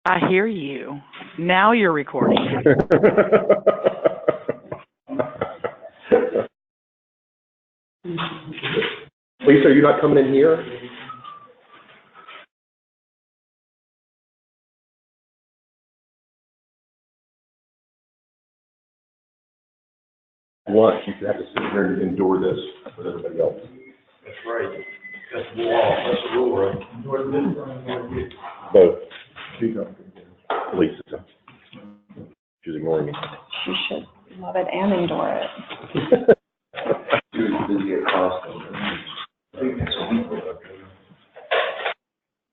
I hear you. Now you're recording. Lisa, are you not coming in here? Lunch, you have to sit here and endure this with everybody else. That's right. That's the law. That's the rule, right? Both. Lisa. She's ignoring me. She should love it and endure it. She was busy at Costco.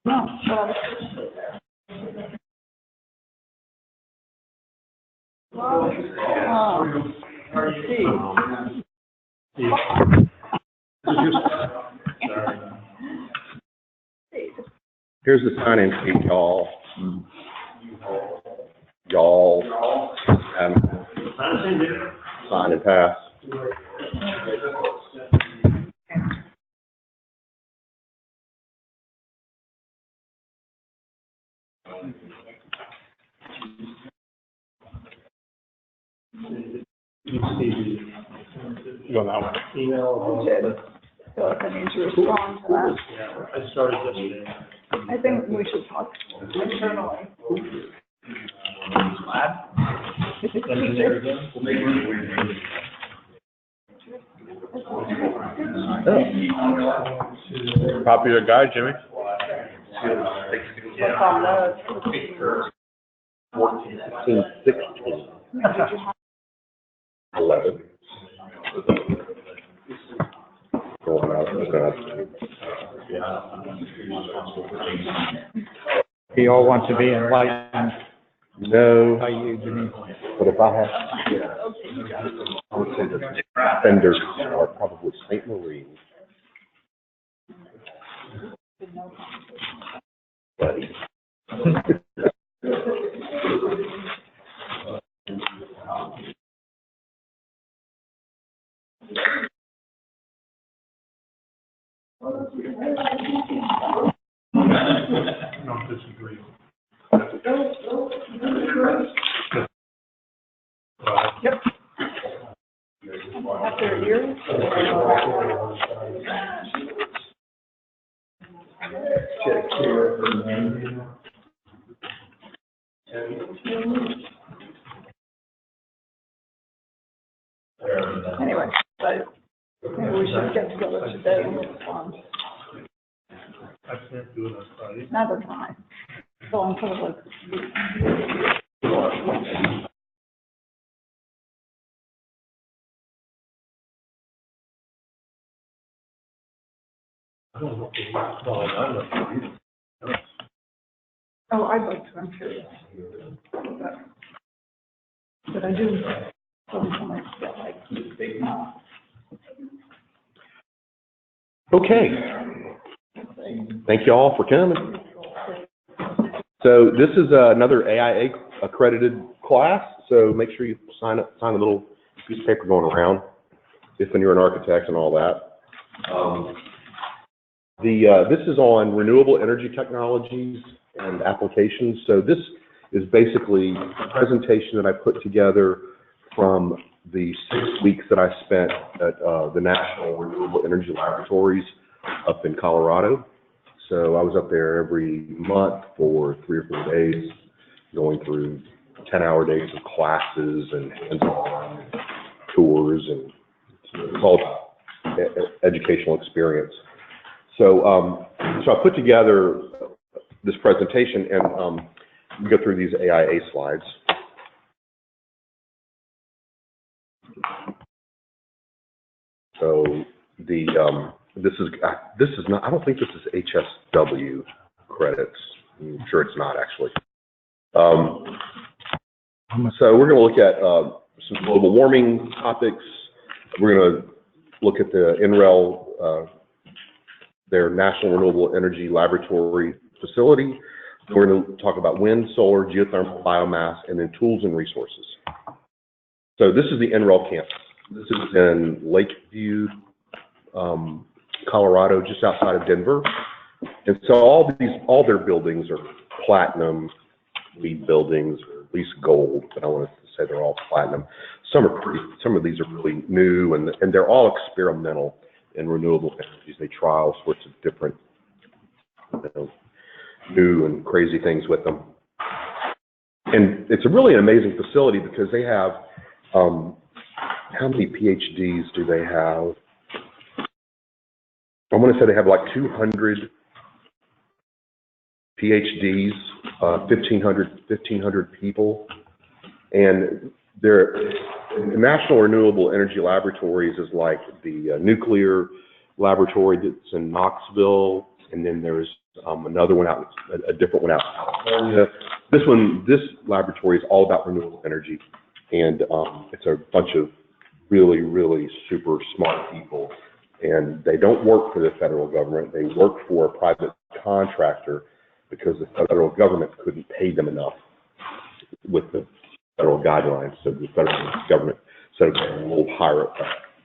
No, Here's the sign-in sheet, y'all. Y'all. Sign and pass. You on that one? Email. so if I need to respond to that, Yeah, I started yesterday. I think we should talk internally. Engineer again? We'll make Copy your guide, Jimmy. What's on those? 14, 15, 16, 11. Going out, We all want to be enlightened No, by you, Jimmy. but if I have, I would say the offenders are probably St. Marie. Buddy. No, disagree. Yep. After years? Check here. Anyway, but maybe we should get together today and respond. I can't do it on Friday. Neither can I. So I'm sort of like. I don't know. Well, I'm not. Oh, I'd like to, I'm curious. But I do sometimes feel like, Okay. Thank you all for coming. So this is another AIA accredited class, so make sure you sign a little piece of paper going around if when you're an architect and all that. This is on renewable energy technologies and applications. So this is basically a presentation that I put together from the 6 weeks that I spent at the National Renewable Energy Laboratories up in Colorado. So I was up there every month for 3 or 4 days, going through 10-hour days of classes and hands-on tours, and it's all educational experience. So, so I put together this presentation, and we go through these AIA slides. So the this is not, I don't think this is HSW credits. I'm sure it's not actually. So we're going to look at some global warming topics. We're going to look at the NREL, their National Renewable Energy Laboratory facility. We're going to talk about wind, solar, geothermal, biomass, and then tools and resources. So this is the NREL campus. This is in Lakeview, Colorado, just outside of Denver. And so all their buildings are platinum LEED buildings, or at least gold, but I want to say they're all platinum. Some of these are really new, and they're all experimental in renewable energies. They try all sorts of different, new and crazy things with them. And it's a really amazing facility because they have, how many PhDs do they have? I want to say they have like 200 PhDs, 1,500 people, and the National Renewable Energy Laboratories is like the nuclear laboratory that's in Knoxville, and then there's another one out, a different one out in California. This laboratory is all about renewable energy, and it's a bunch of really, really super smart people, and they don't work for the federal government. They work for a private contractor because the federal government couldn't pay them enough with the federal guidelines. So the federal government said, okay, we'll hire a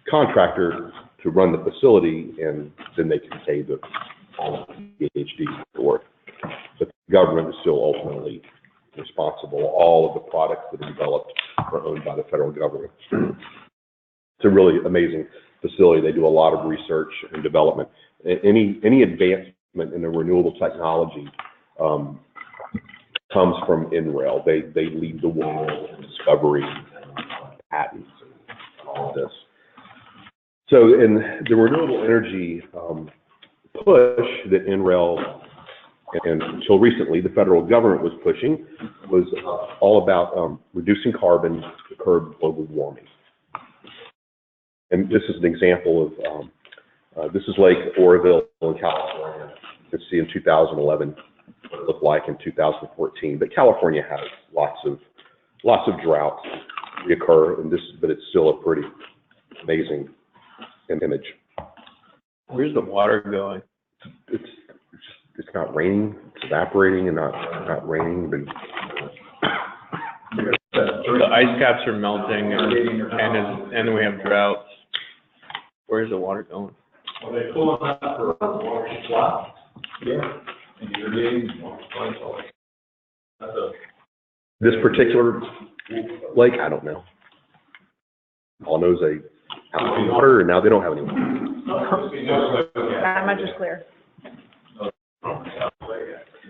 contractor to run the facility, and then they can pay the PhDs for it. But the government is still ultimately responsible. All of the products that are developed are owned by the federal government. It's a really amazing facility. They do a lot of research and development. Any advancement in the renewable technology comes from NREL. They lead the world in discovery, patents, and all of this. So in the renewable energy push that NREL, and until recently the federal government was pushing, was all about reducing carbon to curb global warming. And this is an example of, this is Lake Oroville in California. You can see in 2011 what it looked like in 2014. But California has lots of droughts reoccur, and but it's still a pretty amazing image. Where's the water going? It's not raining. It's evaporating and not raining. But the ice caps are melting, and we have droughts. Where's the water going? Well, they pull them out for water supply. Yeah. And irrigating, this particular lake, I don't know. All I know is they have water, and now they don't have any water. That much is clear.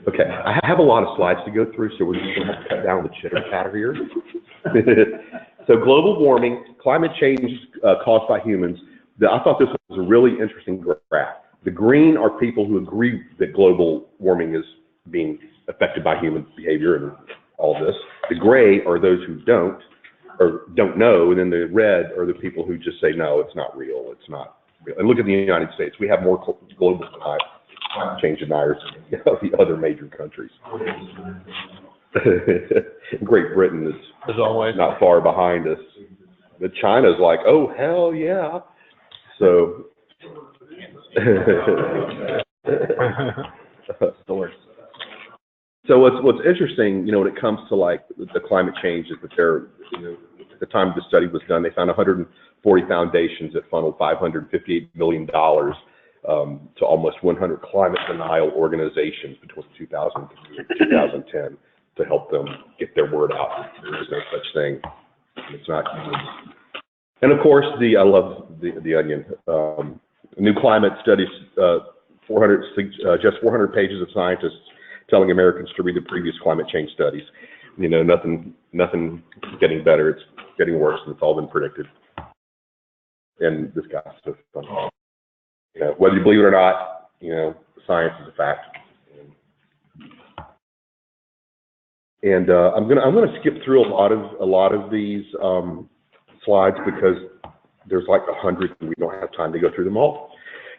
Okay, I have a lot of slides to go through, so we're just going to have to cut down the chitter chatter here. So global warming, climate change caused by humans. I thought this was a really interesting graph. The green are people who agree that global warming is being affected by human behavior and all this. The gray are those who don't know, and then the red are the people who just say, no, it's not real, it's not real. And look at the United States. We have more global climate change deniers than the other major countries. Great Britain is as always not far behind us. But China's like, oh, hell yeah. So, so what's interesting, when it comes to like the climate change is that at the time the study was done, they found 140 foundations that funneled $558 million to almost 100 climate denial organizations between 2003 and 2010 to help them get their word out. There is no such thing. It's not humans. And of course, I love the Onion. New climate studies, just 400 pages of scientists telling Americans to read the previous climate change studies. Nothing getting better. It's getting worse, and it's all been predicted. And this guy's just fun. Whether you believe it or not, science is a fact. And I'm gonna skip through a lot of these slides because there's like 100 and we don't have time to go through them all.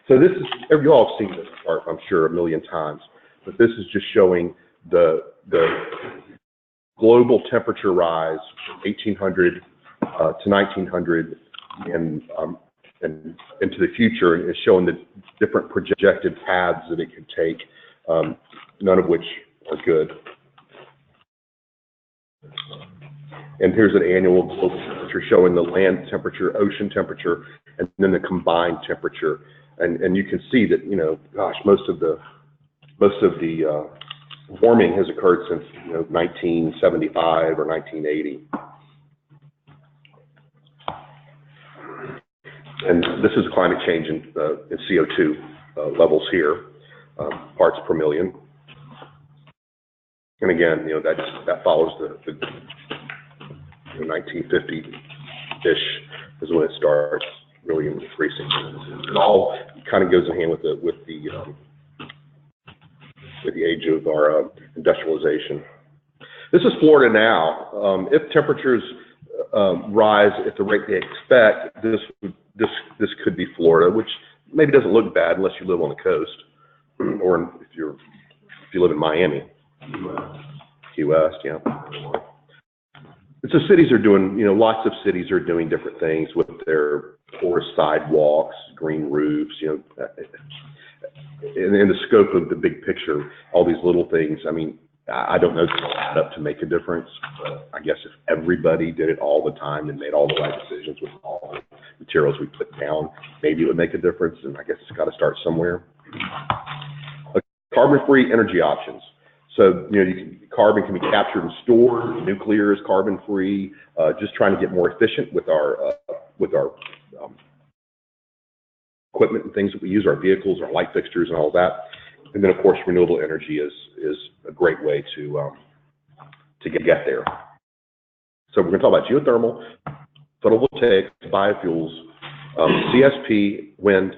So this is, you all have seen this chart, I'm sure, a million times, but this is just showing the global temperature rise from 1800 to 1900 and into the future, and it's showing the different projected paths that it could take, none of which are good. And here's an annual global temperature showing the land temperature, ocean temperature, and then the combined temperature. And you can see that, gosh, most of the warming has occurred since 1975 or 1980. And this is climate change in CO2 levels here, parts per million. And again, that follows the 1950-ish is when it starts really increasing. It all kind of goes in hand with the age of our industrialization. This is Florida now. If temperatures rise at the rate they expect, this could be Florida, which maybe doesn't look bad unless you live on the coast, or if you live in Miami, Key West, yeah. So cities are doing, lots of cities are doing different things with their porous sidewalks, green roofs, in the scope of the big picture, all these little things. I mean, I don't know if it'll add up to make a difference, but I guess if everybody did it all the time and made all the right decisions with all the materials we put down, maybe it would make a difference, and I guess it's got to start somewhere. Carbon-free energy options. So, carbon can be captured and stored. Nuclear is carbon-free. Just trying to get more efficient with our equipment and things that we use, our vehicles, our light fixtures, and all of that. And then, of course, renewable energy is a great way to get there. So we're going to talk about geothermal, photovoltaics, biofuels, CSP, wind,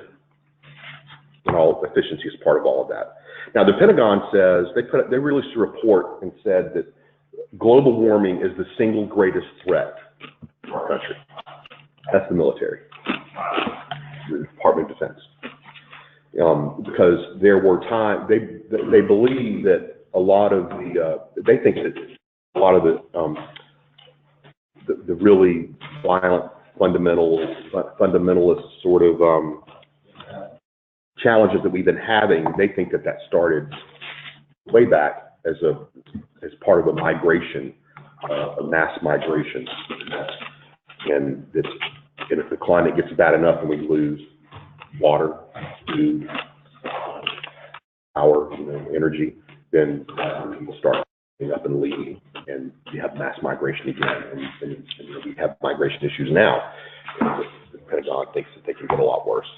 and all efficiency is part of all of that. Now, the Pentagon says, they released a report and said that global warming is the single greatest threat to our country. That's the military, the Department of Defense. Because there were times, they believe that a lot of they think that a lot of the really violent fundamentalist sort of challenges that we've been having, they think that started way back as part of a migration, a mass migration, and if the climate gets bad enough and we lose water, food, power, energy, then people start up and leaving, and you have mass migration again, and we have migration issues now. The Pentagon thinks that they can get a lot worse.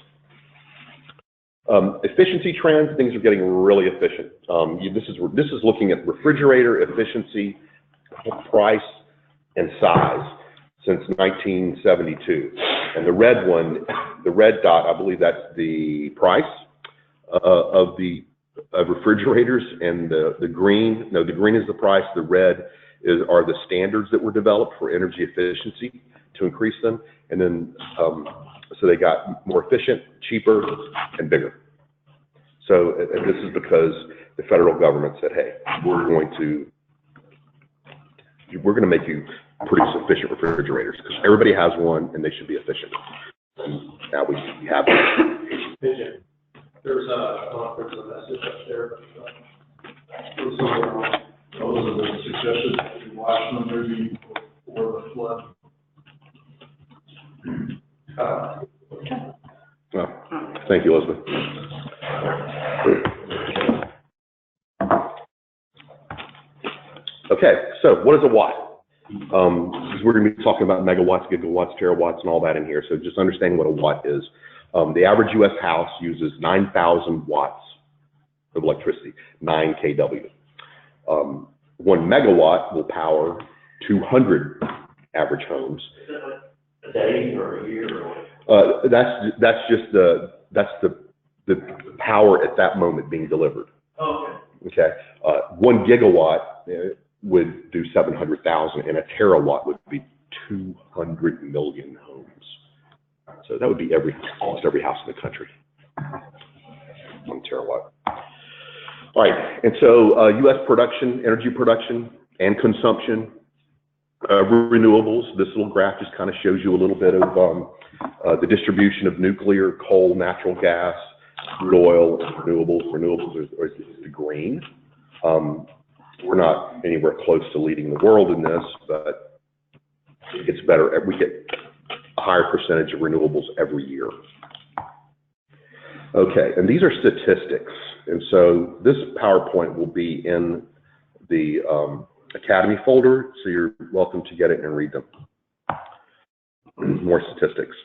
Efficiency trends, things are getting really efficient. This is looking at refrigerator efficiency, price, and size since 1972. And the red dot, I believe that's the price of refrigerators, and the green is the price. The red are the standards that were developed for energy efficiency to increase them, and then so they got more efficient, cheaper, and bigger. So this is because the federal government said, hey, we're going to make you produce efficient refrigerators, because everybody has one and they should be efficient. And now we have it. There's a message up there. Those are the suggestions that you watch them maybe before the flood. Well, thank you, Elizabeth. Okay, so what is a watt? Because we're going to be talking about megawatts, gigawatts, terawatts, and all that in here. So just understanding what a watt is. The average U.S. house uses 9,000 watts of electricity, 9 kW. 1 megawatt will power 200 average homes. A day or a year? That's just the power at that moment being delivered. Okay. 1 gigawatt would do 700,000, and a terawatt would be 200 million homes. So that would be almost every house in the country. 1 terawatt. All right, and so U.S. production, energy production, and consumption, renewables. This little graph just kind of shows you a little bit of the distribution of nuclear, coal, natural gas, crude oil, and renewables. Renewables is the green. We're not anywhere close to leading the world in this, but it gets better. We get a higher percentage of renewables every year. Okay, and these are statistics. And so this PowerPoint will be in the Academy folder, so you're welcome to get it and read them. More statistics.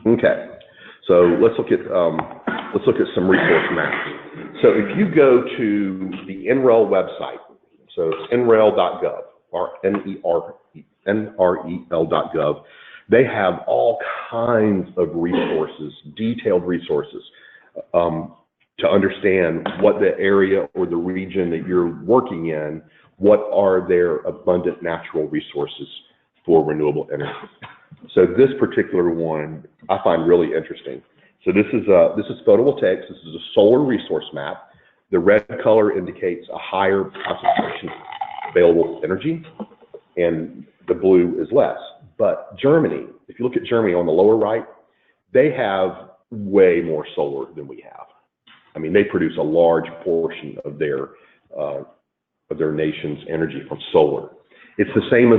Okay, so let's look at some resource maps. So if you go to the NREL website, so it's nrel.gov or NREL.gov, they have all kinds of resources, detailed resources, to understand what the area or the region that you're working in, what are their abundant natural resources for renewable energy. So this particular one I find really interesting. So this is photovoltaics. This is a solar resource map. The red color indicates a higher concentration of available energy, and the blue is less. But Germany, if you look at Germany on the lower right, they have way more solar than we have. I mean, they produce a large portion of their nation's energy from solar. It's the same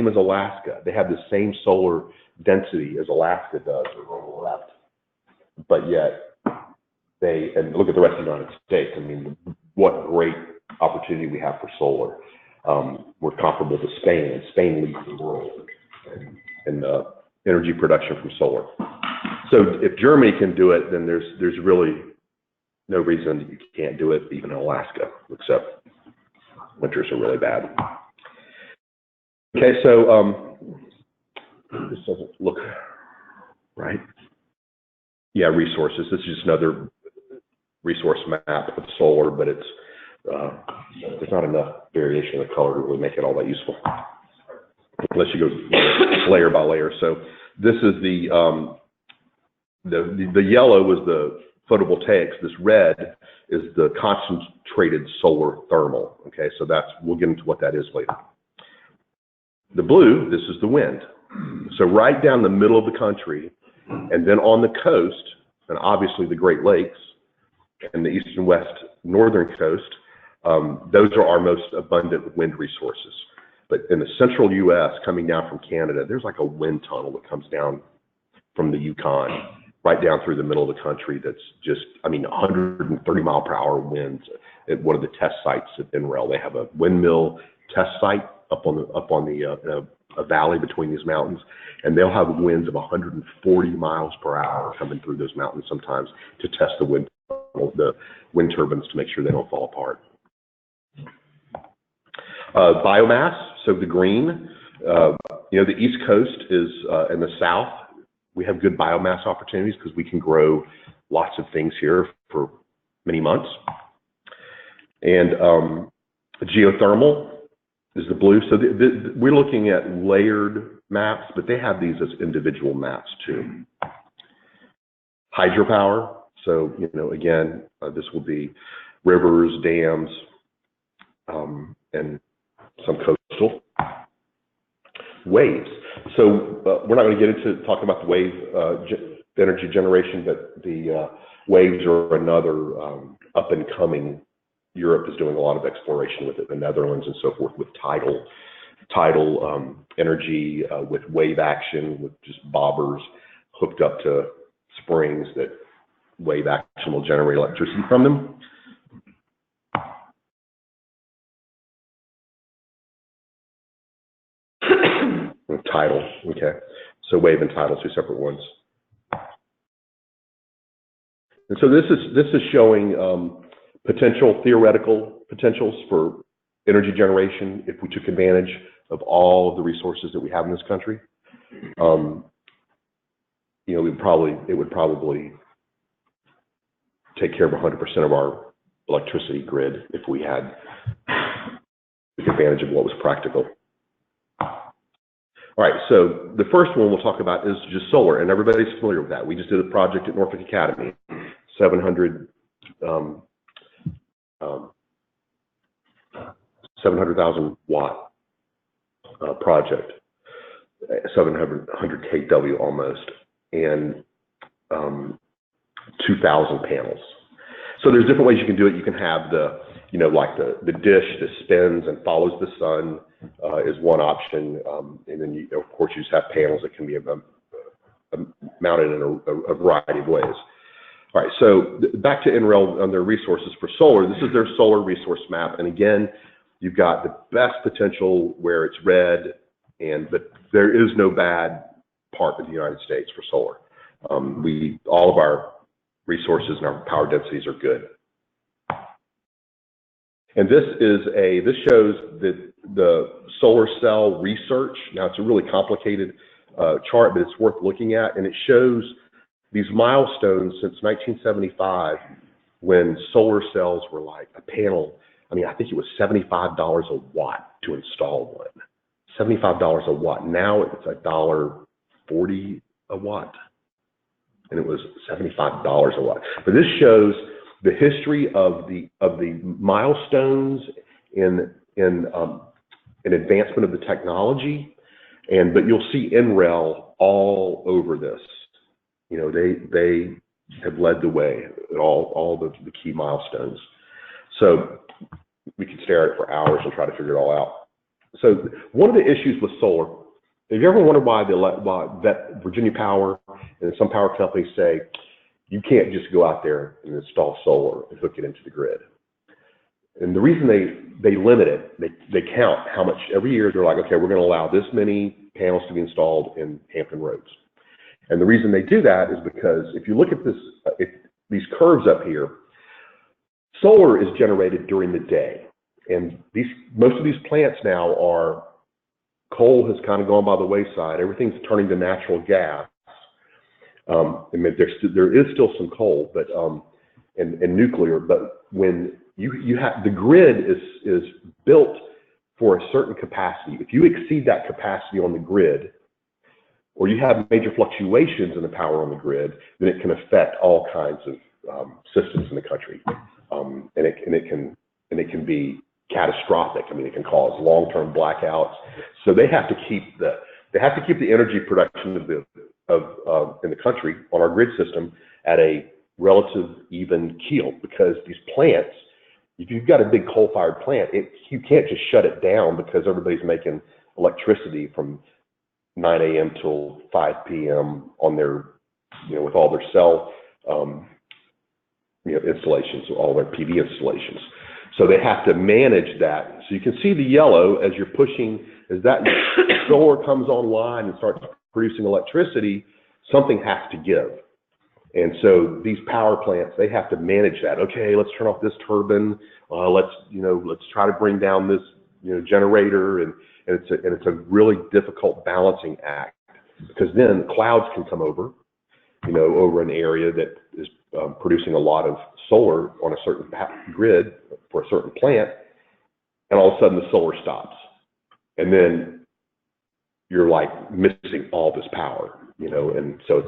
as Alaska. They have the same solar density as Alaska does on the left, but yet and look at the rest of the United States. I mean, what great opportunity we have for solar. We're comparable to Spain, and Spain leads the world in energy production from solar. So if Germany can do it, then there's really no reason that you can't do it, even in Alaska, except winters are really bad. Okay, so this doesn't look right. Yeah, resources. This is just another resource map of solar, but it's there's not enough variation in the color to really make it all that useful, unless you go layer by layer. So this is the yellow was the photovoltaics. This red is the concentrated solar thermal. Okay, so we'll get into what that is later. The blue, this is the wind. So right down the middle of the country, and then on the coast, and obviously the Great Lakes, and the east and west northern coast, those are our most abundant wind resources. But in the central U.S., coming down from Canada, there's like a wind tunnel that comes down from the Yukon, right down through the middle of the country. That's just, I mean, 130 mile per hour winds at one of the test sites at NREL. They have a windmill test site up on a valley between these mountains, and they'll have winds of 140 miles per hour coming through those mountains sometimes to test the wind turbines to make sure they don't fall apart. Biomass, so the green, the East Coast is in the South. We have good biomass opportunities because we can grow lots of things here for many months. And geothermal is the blue. So we're looking at layered maps, but they have these as individual maps too. Hydropower. So, again, this will be rivers, dams, and some coastal. Waves. So we're not going to get into talking about the wave energy generation, but the waves are another up and coming. Europe is doing a lot of exploration with it, the Netherlands and so forth, with tidal energy, with wave action, with just bobbers hooked up to springs that wave action will generate electricity from them. Tidal, okay. So wave and tidal, two separate ones. And so this is showing theoretical potentials for energy generation if we took advantage of all of the resources that we have in this country. It would probably take care of 100% of our electricity grid if we took advantage of what was practical. All right, so the first one we'll talk about is just solar, and everybody's familiar with that. We just did a project at Norfolk Academy, 700,000 watt project, 700 kW almost, and 2,000 panels. So there's different ways you can do it. You can have the dish that spins and follows the sun is one option, and then of course you just have panels that can be mounted in a variety of ways. All right, so back to NREL on their resources for solar. This is their solar resource map, and again, you've got the best potential where it's red, but there is no bad part of the United States for solar. All of our resources and our power densities are good. And this shows the solar cell research. Now it's a really complicated chart, but it's worth looking at, and it shows these milestones since 1975 when solar cells were like a panel. I mean, I think it was $75 a watt to install one. $75 a watt. Now it's $1.40 a watt, and it was $75 a watt. But this shows the history of the milestones in advancement of the technology, but you'll see NREL all over this. You know, they have led the way at all the key milestones. So we could stare at it for hours and try to figure it all out. So one of the issues with solar, have you ever wondered why Virginia Power and some power companies say you can't just go out there and install solar and hook it into the grid? And the reason they limit it, they count how much every year. They're like, okay, we're going to allow this many panels to be installed in Hampton Roads. And the reason they do that is because if you look at these curves up here, solar is generated during the day. And most of these plants now are, coal has kind of gone by the wayside. Everything's turning to natural gas. I mean, there is still some coal, but and nuclear. But when you have, the grid is built for a certain capacity. If you exceed that capacity on the grid, or you have major fluctuations in the power on the grid, then it can affect all kinds of systems in the country, and it can be catastrophic. I mean, it can cause long-term blackouts. So they have to keep the energy production in the country on our grid system at a relative even keel, because these plants, if you've got a big coal-fired plant, you can't just shut it down because everybody's making electricity from 9 a.m. till 5 p.m. on their, with all their cell, installations, all their PV installations. So they have to manage that. So you can see the yellow as you're pushing, as that solar comes online and starts producing electricity, something has to give. And so these power plants, they have to manage that. Okay, let's turn off this turbine. Let's try to bring down this, generator, and it's a really difficult balancing act, because then clouds can come over, over an area that is producing a lot of solar on a certain grid for a certain plant, and all of a sudden the solar stops, and then you're like missing all this power, and so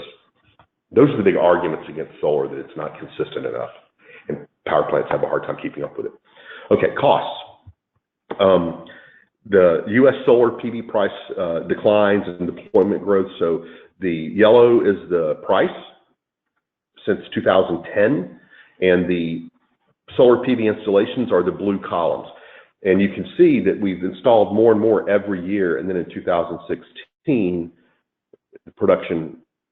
those are the big arguments against solar, that it's not consistent enough, and power plants have a hard time keeping up with it. Okay, costs. The U.S. solar PV price declines and deployment growth. So the yellow is the price since 2010, and the solar PV installations are the blue columns. And you can see that we've installed more and more every year, and then in 2016,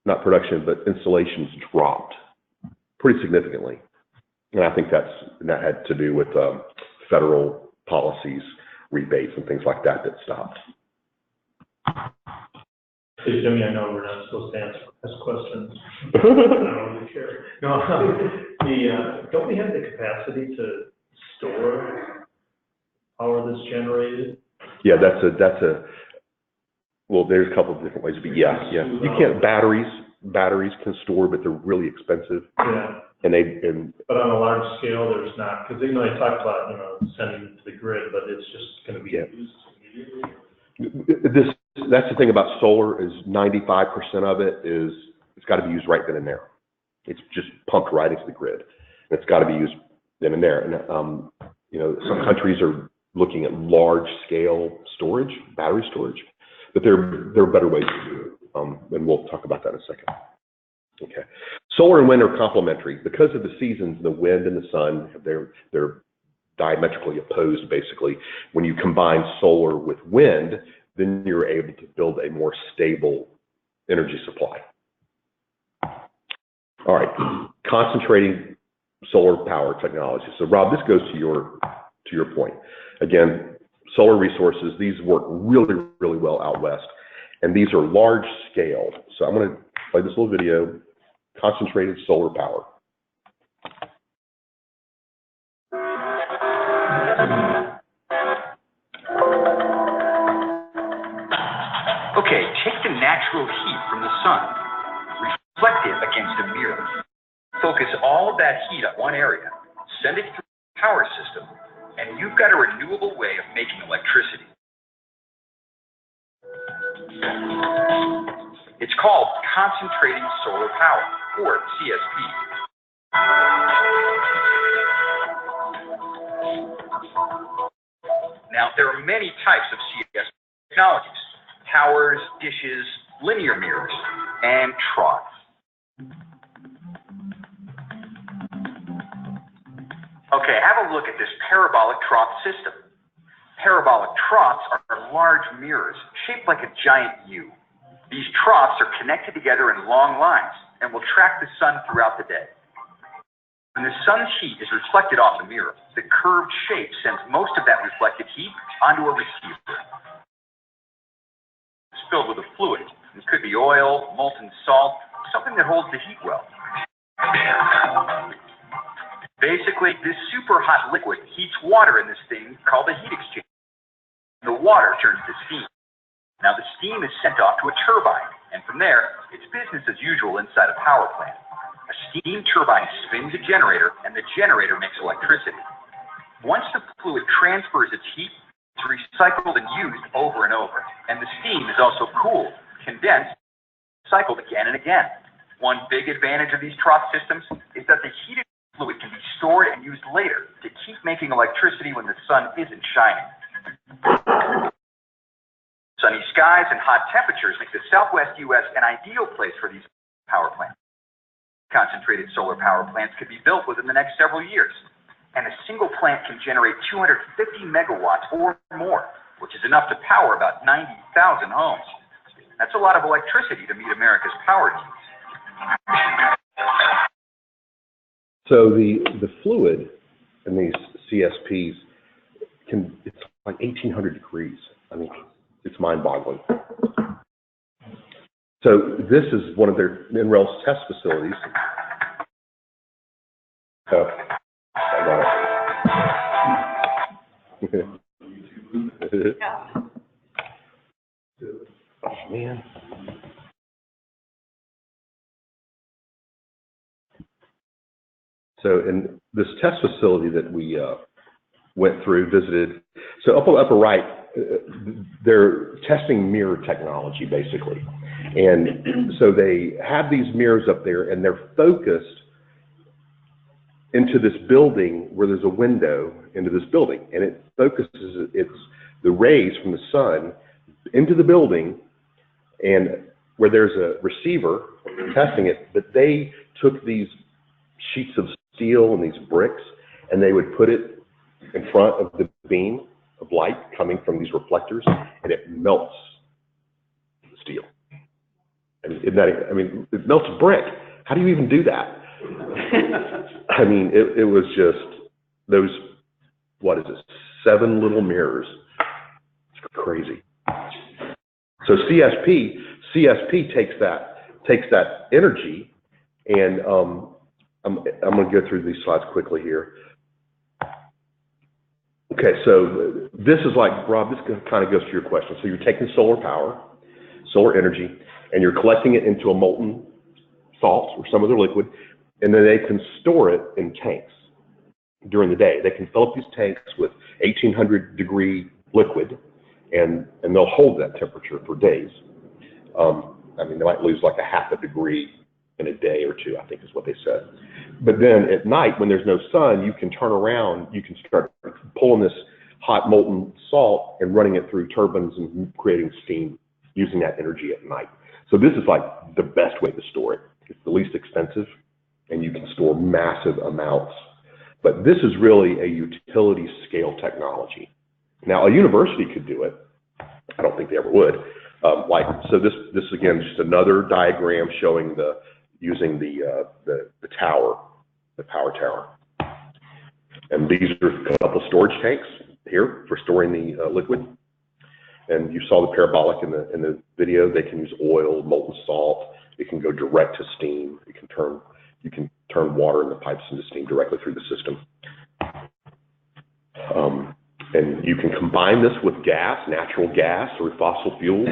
but installations dropped pretty significantly. And I think that had to do with federal policies, rebates, and things like that stopped. Hey, Jimmy, I know we're not supposed to ask questions. I don't really care. No, don't we have the capacity to store power that's generated? Yeah, well, there's a couple of different ways, but yeah. You can't, batteries can store, but they're really expensive. Yeah. But on a large scale, there's not, because they talked about, sending it to the grid, but it's just going to be used immediately. That's the thing about solar, is 95% of it's got to be used right then and there. It's just pumped right into the grid. And it's got to be used then and there. And some countries are looking at large scale storage, battery storage, but there are better ways to do it. And we'll talk about that in a second. Okay. Solar and wind are complementary. Because of the seasons, the wind and the sun, they're diametrically opposed, basically. When you combine solar with wind, then you're able to build a more stable energy supply. All right, concentrating solar power technology. So Rob, this goes to your point. Again, solar resources, these work really, really well out west. And these are large scale. So I'm going to play this little video, concentrated solar power. Okay, take the natural heat from the sun, reflect it against a mirror. Focus all of that heat on one area, send it through the power system, and you've got a renewable way of making electricity. It's called concentrating solar power, or CSP. Now, there are many types of CSP technologies: towers, dishes, linear mirrors, and troughs. Okay, have a look at this parabolic trough system. Parabolic troughs are large mirrors shaped like a giant U. These troughs are connected together in long lines and will track the sun throughout the day. When the sun's heat is reflected off the mirror, the curved shape sends most of that reflected heat onto a receiver. It's filled with a fluid. It could be oil, molten salt, something that holds the heat well. Basically, this super hot liquid heats water in this thing called a heat exchanger. The water turns to steam. Now the steam is sent off to a turbine, and from there, it's business as usual inside a power plant. A steam turbine spins a generator, and the generator makes electricity. Once the fluid transfers its heat, it's recycled and used over and over. And the steam is also cooled, condensed, cycled again and again. One big advantage of these trough systems is that the heated fluid can be stored and used later to keep making electricity when the sun isn't shining. Sunny skies and hot temperatures make the southwest U.S. an ideal place for these power plants. Concentrated solar power plants could be built within the next several years, and a single plant can generate 250 megawatts or more, which is enough to power about 90,000 homes. That's a lot of electricity to meet America's power needs. So the fluid in these CSPs it's like 1,800 degrees. I mean, it's mind-boggling. So this is one of their NREL's test facilities. Oh, I got it. Oh, man. So in this test facility that we went through, visited, so upper right, they're testing mirror technology, basically. And so they have these mirrors up there, and they're focused into this building where there's a window into this building. And it focuses the rays from the sun into the building, and where there's a receiver testing it, but they took these sheets of steel and these bricks, and they would put it in front of the beam of light coming from these reflectors, and it melts the steel. And it melts brick. How do you even do that? I mean, it was just those, what is this, 7 little mirrors. It's crazy. So CSP takes that energy, and I'm going to go through these slides quickly here. Okay, so this is like, Rob, this kind of goes to your question. So you're taking solar power, solar energy, and you're collecting it into a molten salt or some other liquid, and then they can store it in tanks during the day. They can fill up these tanks with 1,800 degree liquid, and they'll hold that temperature for days. I mean, they might lose like a half a degree in a day or two, I think is what they said. But then at night, when there's no sun, you can turn around, you can start pulling this hot molten salt and running it through turbines and creating steam using that energy at night. So this is like the best way to store it. It's the least expensive, and you can store massive amounts. But this is really a utility scale technology. Now, a university could do it. I don't think they ever would. So this again, just another diagram showing the using the tower, the power tower. And these are a couple storage tanks here for storing the liquid. And you saw the parabolic in the video. They can use oil, molten salt. It can go direct to steam. You can turn water in the pipes into steam directly through the system. And you can combine this with gas, natural gas, or fossil fuels,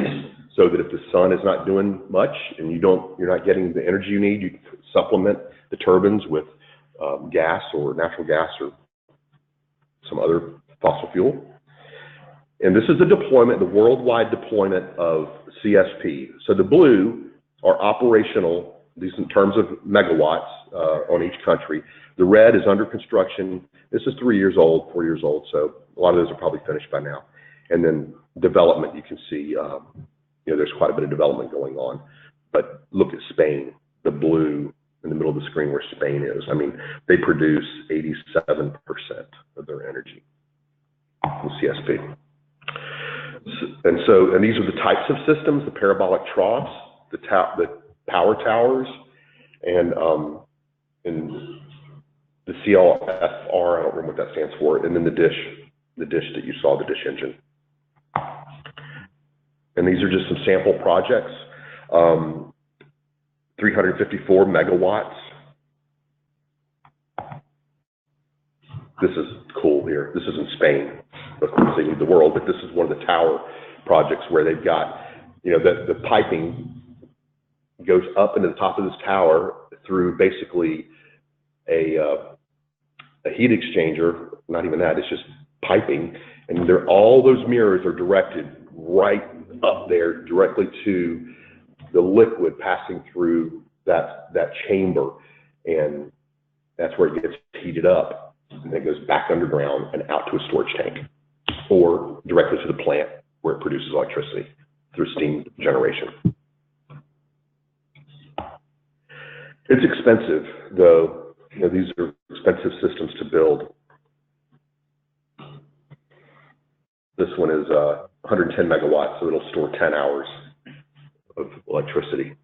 so that if the sun is not doing much and you're not getting the energy you need, you can supplement the turbines with gas or natural gas or some other fossil fuel. And this is the deployment, the worldwide deployment of CSP. So the blue are operational, these in terms of megawatts on each country. The red is under construction. This is 3 years old, 4 years old, so a lot of those are probably finished by now. And then development, you can see, there's quite a bit of development going on. But look at Spain, the blue in the middle of the screen where Spain is. I mean, they produce 87% of their energy with CSP. And these are the types of systems: the parabolic troughs, the power towers, and the CLFR, I don't remember what that stands for, and then the dish that you saw, the dish engine. And these are just some sample projects. 354 megawatts. This is cool here. This is in Spain. Of course, they need the world, but this is one of the tower projects where they've got, the piping goes up into the top of this tower through basically a heat exchanger. Not even that, it's just piping. And all those mirrors are directed right up there directly to the liquid passing through that chamber. And that's where it gets heated up. And it goes back underground and out to a storage tank, or directly to the plant where it produces electricity through steam generation. It's expensive, though. These are expensive systems to build. This one is 110 megawatts, so it'll store 10 hours of electricity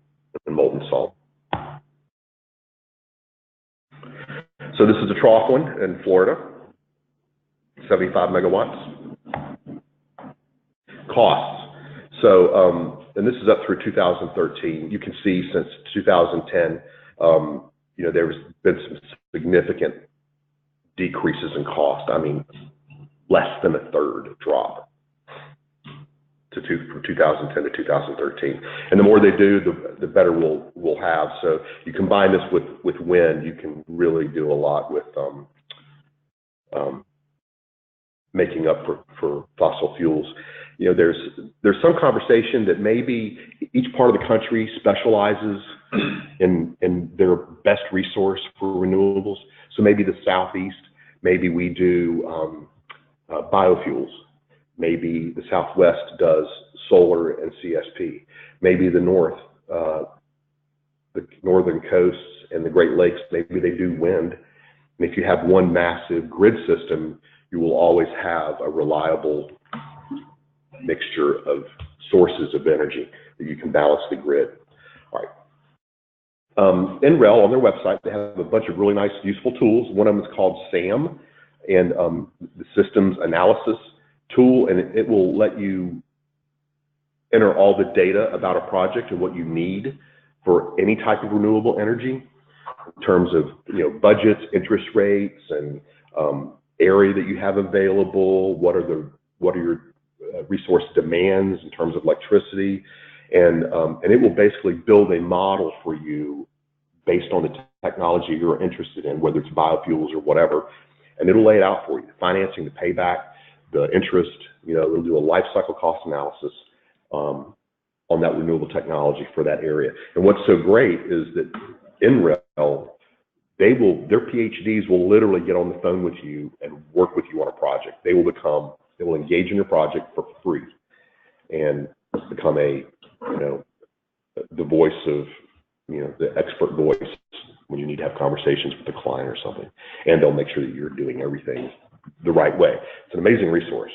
and molten salt. So this is a trough one in Florida, 75 megawatts. Costs. So, and this is up through 2013. You can see since 2010, there's been some significant decreases in cost. I mean, less than a third drop from 2010 to 2013. And the more they do, the better we'll have. So you combine this with wind, you can really do a lot with making up for fossil fuels. There's some conversation that maybe each part of the country specializes in their best resource for renewables. So maybe the Southeast, maybe we do biofuels. Maybe the Southwest does solar and CSP. Maybe the North, the northern coasts and the Great Lakes, maybe they do wind. And if you have one massive grid system, you will always have a reliable mixture of sources of energy that you can balance the grid. All right. NREL, on their website, they have a bunch of really nice, useful tools. One of them is called SAM, and the systems analysis tool, and it will let you enter all the data about a project and what you need for any type of renewable energy in terms of budgets, interest rates, and area that you have available. What are your resource demands in terms of electricity, and it will basically build a model for you based on the technology you're interested in, whether it's biofuels or whatever, and it'll lay it out for you: the financing, the payback, the interest. It'll do a life cycle cost analysis on that renewable technology for that area. And what's so great is that NREL, their PhDs will literally get on the phone with you and work with you on a project. They will engage in your project for free and become the voice of, the expert voice when you need to have conversations with the client or something. And they'll make sure that you're doing everything the right way. It's an amazing resource.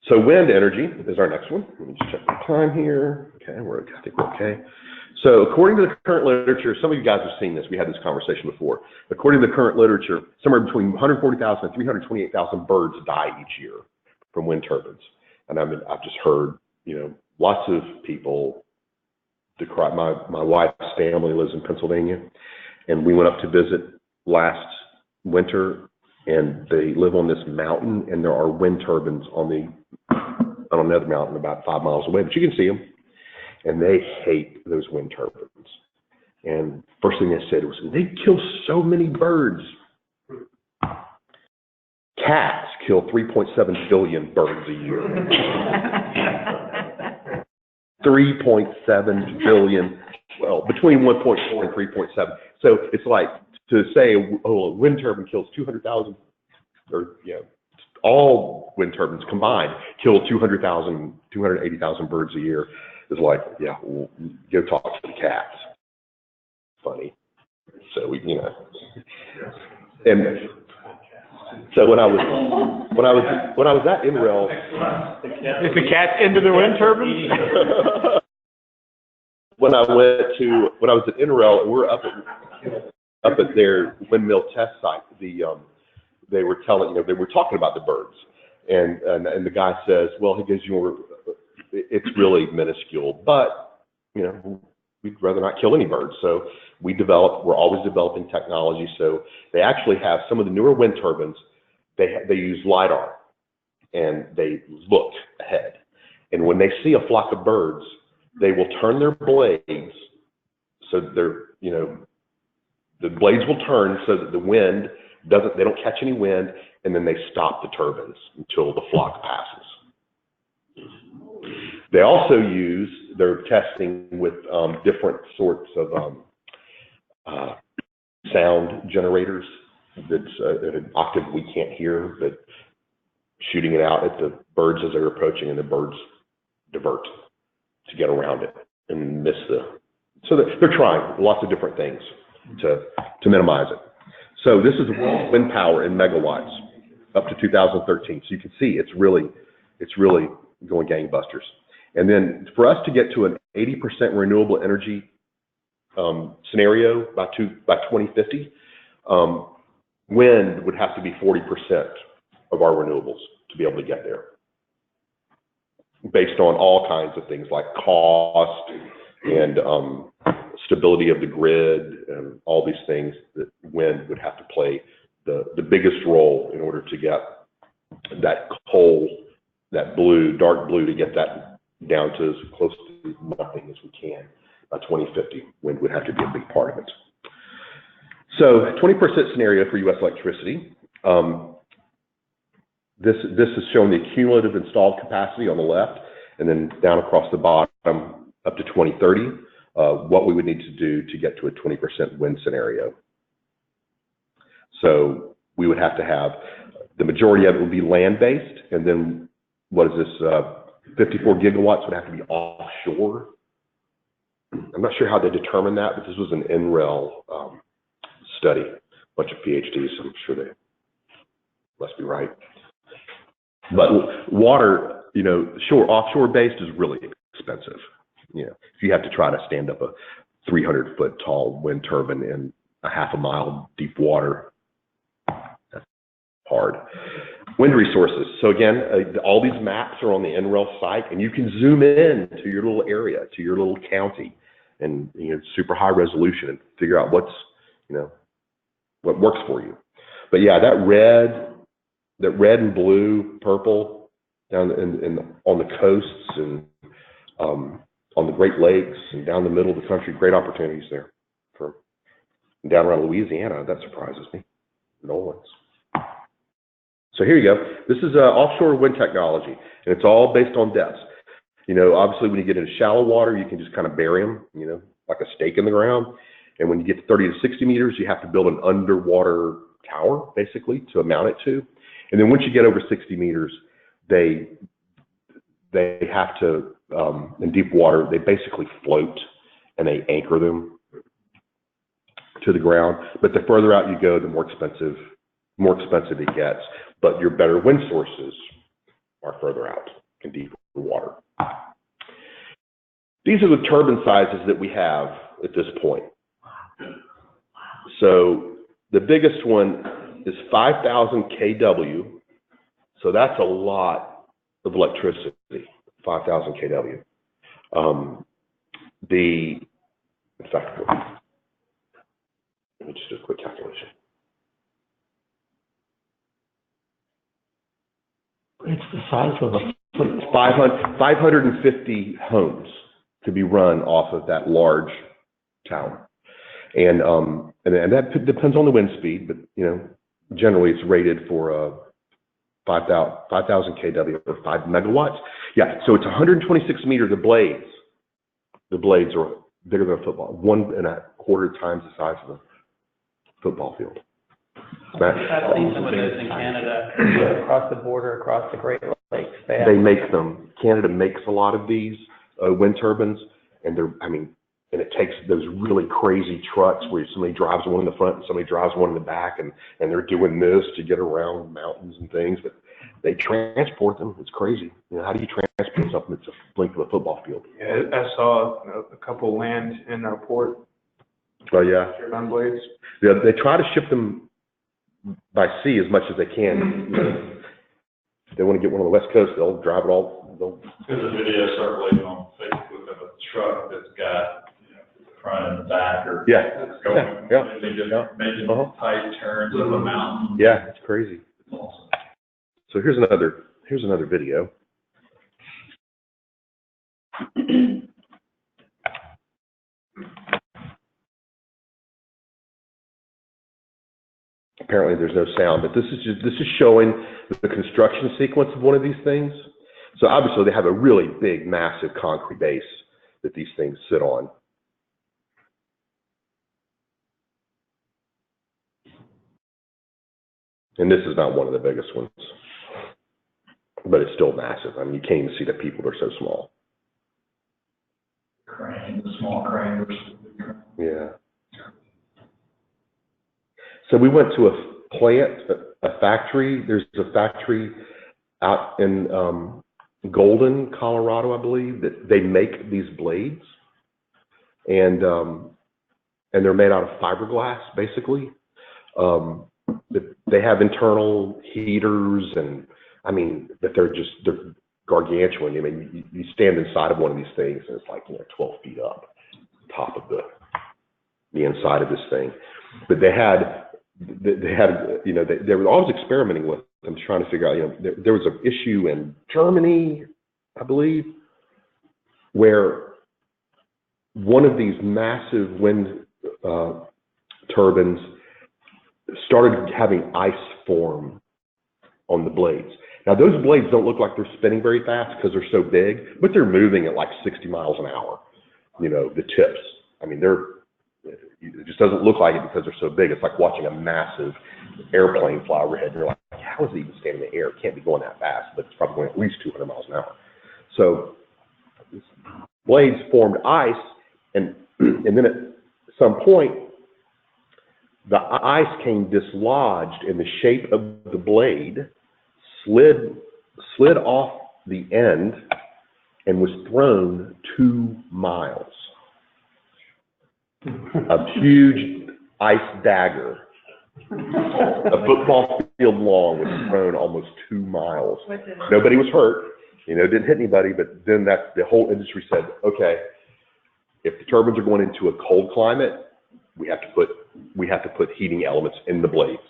So wind energy is our next one. Let me just check the time here. Okay, I think we're okay. So according to the current literature, some of you guys have seen this. We had this conversation before. According to the current literature, somewhere between 140,000 and 328,000 birds die each year from wind turbines. And I've just heard, lots of people decry. My wife's family lives in Pennsylvania, and we went up to visit last winter, and they live on this mountain, and there are wind turbines on another mountain about 5 miles away, but you can see them. And they hate those wind turbines. And first thing they said was, they kill so many birds. Cats kill 3.7 billion birds a year. 3.7 billion, well, between 1.4 and 3.7. So it's like to say, a wind turbine kills 200,000, or all wind turbines combined kill 280,000 birds a year. Is like, we'll go talk to the cats. Funny. So and so when I was at NREL, Is the cat into the wind turbine? when I was at NREL, and we're up at their windmill test site, they were talking about the birds, and the guy says, well, he goes, it's really minuscule, but we'd rather not kill any birds. So we're always developing technology. So they actually have some of the newer wind turbines. They use LiDAR, and they look ahead. And when they see a flock of birds, they will turn their blades so the blades will turn so that the wind they don't catch any wind, and then they stop the turbines until the flock passes. They also they're testing with different sorts of sound generators that's at an octave we can't hear, but shooting it out at the birds as they're approaching, and the birds divert to get around it and miss so they're trying lots of different things to minimize it. So this is wind power in megawatts up to 2013. So you can see it's really going gangbusters. And then for us to get to an 80% renewable energy scenario by 2050, wind would have to be 40% of our renewables to be able to get there, based on all kinds of things like cost and stability of the grid and all these things that wind would have to play the biggest role in order to get that coal, that dark blue, to get that down to as close to nothing as we can by 2050. Wind would have to be a big part of it. So 20% scenario for U.S. electricity. This is showing the cumulative installed capacity on the left, and then down across the bottom up to 2030, what we would need to do to get to a 20% wind scenario. So we would have to have, the majority of it would be land-based, and then what is this, 54 gigawatts would have to be offshore. I'm not sure how they determined that, but this was an NREL study, a bunch of PhDs, so I'm sure they must be right. But water, offshore based is really expensive. If you have to try to stand up a 300-foot tall wind turbine in a half a mile deep water, that's hard. Wind resources. So again, all these maps are on the NREL site, and you can zoom in to your little area, to your little county, and super high resolution, and figure out what works for you. But yeah, that red and blue, purple down on the coasts and on the Great Lakes and down the middle of the country, great opportunities there. Down around Louisiana, that surprises me. New Orleans. So here you go. This is offshore wind technology, and it's all based on depths. Obviously when you get into shallow water, you can just kind of bury them, like a stake in the ground. And when you get to 30 to 60 meters, you have to build an underwater tower, basically, to mount it to. And then once you get over 60 meters, they have to, in deep water, they basically float, and they anchor them to the ground. But the further out you go, the more expensive it gets. But your better wind sources are further out in deeper water. These are the turbine sizes that we have at this point. So the biggest one is 5,000 kW. So that's a lot of electricity, 5,000 kW. In fact, let me just do a quick calculation. It's the size of a fleet. 550 homes to be run off of that large tower. And that depends on the wind speed, but, you know, generally it's rated for 5,000 kW or 5 megawatts. Yeah, so it's 126 meters. The blades are bigger than a football, 1.25 times the size of a football field. I've seen some of those in Canada, across the border, across the Great Lakes. They make them. Canada makes a lot of these wind turbines, and and it takes those really crazy trucks where somebody drives one in the front and somebody drives one in the back, and they're doing this to get around mountains and things, but they transport them. It's crazy. You know, how do you transport something that's a length of a football field? Yeah, I saw a couple land in our port. Oh, yeah. On blades. Yeah, they try to ship them by sea as much as they can. You know, if they want to get one on the West Coast, they'll drive it all. There's a video circulating on Facebook of a truck that's got, you know, the front and the back or going, making tight turns up a mountain. Yeah, it's crazy. It's awesome. So here's another video. Apparently there's no sound, but this is showing the construction sequence of one of these things. So obviously they have a really big, massive concrete base that these things sit on. And this is not one of the biggest ones, but it's still massive. I mean, you can't even see the people, they're so small. Crane, the small crane versus the big crane. Yeah. So we went to a plant, a factory. There's a factory out in Golden, Colorado, I believe, that they make these blades, and they're made out of fiberglass, basically. They have internal heaters, and I mean, but they're gargantuan. I mean, you stand inside of one of these things, and it's like, you know, 12 feet up, top of the inside of this thing. But they had, you know, they were always experimenting with them, trying to figure out, you know, there was an issue in Germany, I believe, where one of these massive wind turbines started having ice form on the blades. Now, those blades don't look like they're spinning very fast because they're so big, but they're moving at like 60 miles an hour, you know, the tips. I mean, it just doesn't look like it because they're so big. It's like watching a massive airplane fly overhead. And you're like, how is it even staying in the air? It can't be going that fast, but it's probably going at least 200 miles an hour. So blades formed ice, and then at some point, the ice came dislodged, and the shape of the blade slid off the end and was thrown 2 miles. A huge ice dagger, a football field long, was thrown almost 2 miles. Nobody was hurt, you know, didn't hit anybody, but then the whole industry said, okay, if the turbines are going into a cold climate, we have to put heating elements in the blades.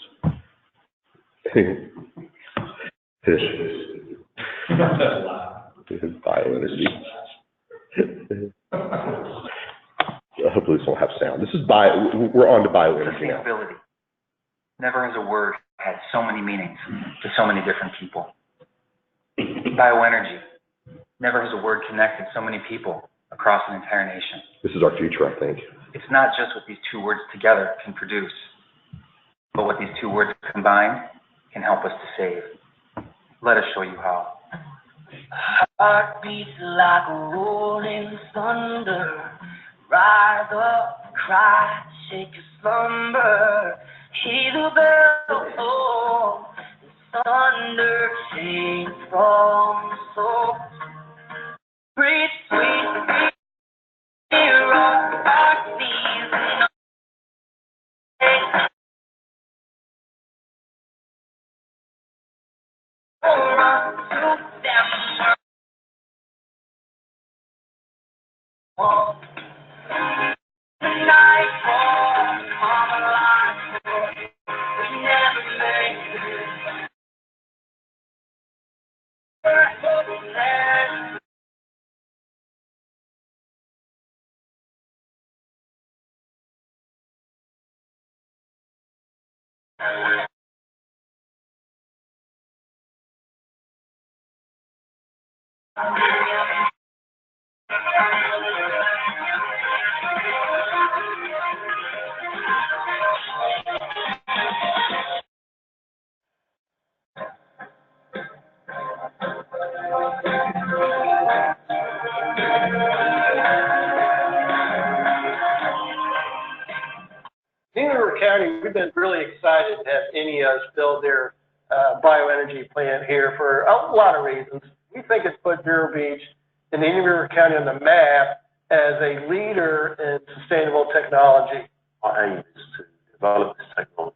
Bioenergy. Hopefully this won't have sound. We're on to bioenergy now. Sustainability. Never has a word had so many meanings to so many different people. Bioenergy. Never has a word connected so many people across an entire nation. This is our future, I think. It's not just what these two words together can produce, but what these two words combined can help us to save. Let us show you how. Heart beats like rolling thunder. Rise up, cry, shake your slumber. Hear the bell toll, the thunder sings from the soul. Breathe sweet. Hanbury County, we've been really excited to have INEOS build their bioenergy plant here for a lot of reasons. We think it's put Vero Beach and Hanbury County on the map as a leader in sustainable technology. Our aim is to develop this technology,